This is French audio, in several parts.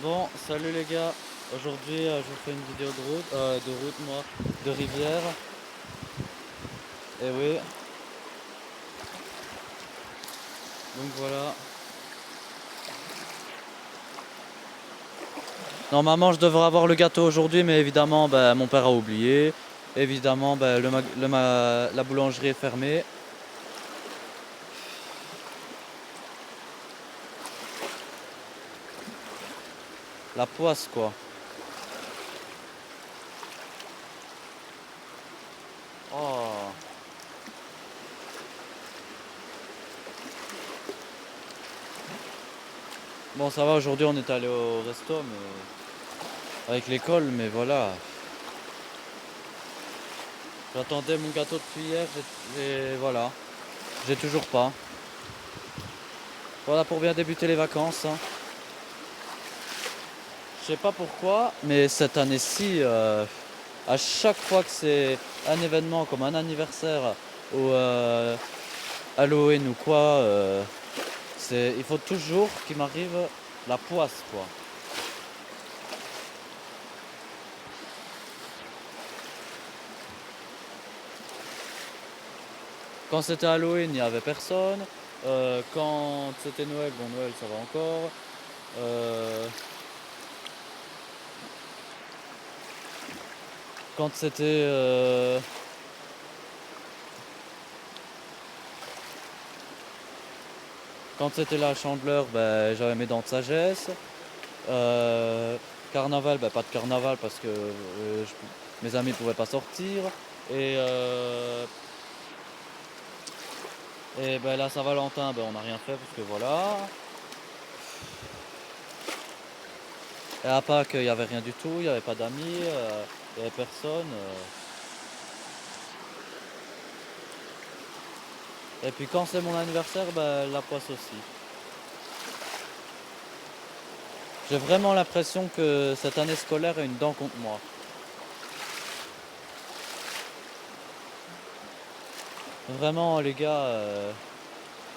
Bon, salut les gars. Aujourd'hui, je vous fais une vidéo de route moi, de rivière. Et oui, donc voilà. Normalement, je devrais avoir le gâteau aujourd'hui, mais évidemment, ben, mon père a oublié. Évidemment, ben, la boulangerie est fermée. La poisse, quoi. Oh. Bon, ça va. Aujourd'hui, on est allé au resto, mais avec l'école, mais voilà. J'attendais mon gâteau depuis hier, et voilà. J'ai toujours pas. Voilà pour bien débuter les vacances, hein. Je sais pas pourquoi, mais cette année-ci, à chaque fois que c'est un événement comme un anniversaire ou Halloween ou quoi, il faut toujours qu'il m'arrive la poisse, quoi. Quand c'était Halloween, il n'y avait personne. Quand c'était Noël, bon Noël ça va encore. Euh, quand c'était la Chandeleur, ben, j'avais mes dents de sagesse. Euh, Carnaval, bah, pas de carnaval parce que mes amis pouvaient pas sortir. Et, euh, et ben, la Saint-Valentin, ben, on n'a rien fait parce que voilà. Et à Pâques, il n'y avait rien du tout, il n'y avait pas d'amis, il n'y avait personne. Et puis quand c'est mon anniversaire, ben, la poisse aussi. J'ai vraiment l'impression que cette année scolaire a une dent contre moi. Vraiment, les gars,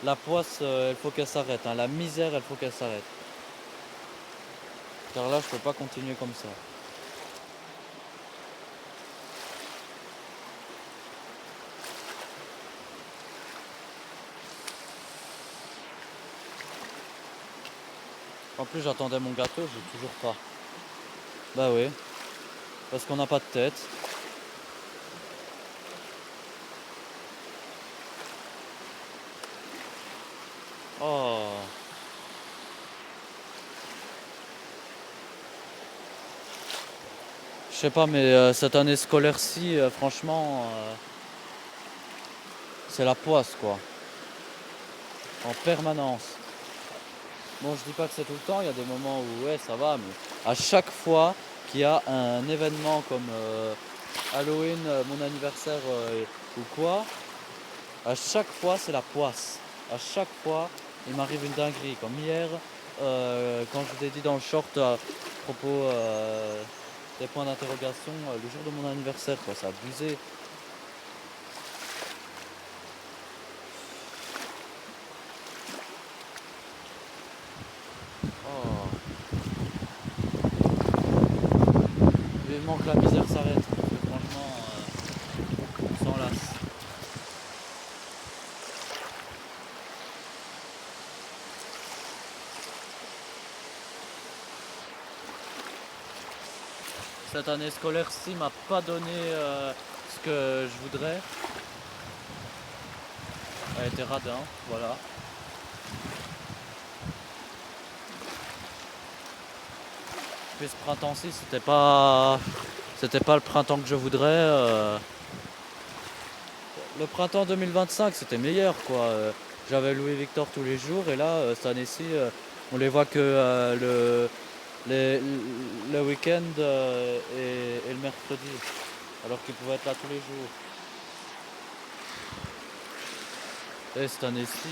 la poisse, il faut qu'elle s'arrête, hein. La misère, il faut qu'elle s'arrête. Car là, je peux pas continuer comme ça. En plus, j'attendais mon gâteau, j'ai toujours pas. Bah oui, parce qu'on n'a pas de tête. Oh, je sais pas, mais cette année scolaire-ci, franchement, c'est la poisse, quoi. En permanence. Bon, je dis pas que c'est tout le temps, il y a des moments où, ouais, ça va, mais à chaque fois qu'il y a un événement comme Halloween, mon anniversaire ou quoi, à chaque fois, c'est la poisse. À chaque fois, il m'arrive une dinguerie. Comme hier, quand je vous ai dit dans le short à propos des points d'interrogation, le jour de mon anniversaire, quoi, c'est abusé. Oh, vivement que la misère s'arrête, parce que franchement, on s'en lasse. Cette année scolaire-ci m'a pas donné ce que je voudrais. Elle a été radin, voilà. Puis ce printemps-ci, c'était pas le printemps que je voudrais. Le printemps 2025, c'était meilleur, quoi. J'avais Louis Victor tous les jours, et là, cette année-ci, on les voit que les- le week-end et le mercredi, alors qu'ils pouvaient être là tous les jours. Et cette année-ci,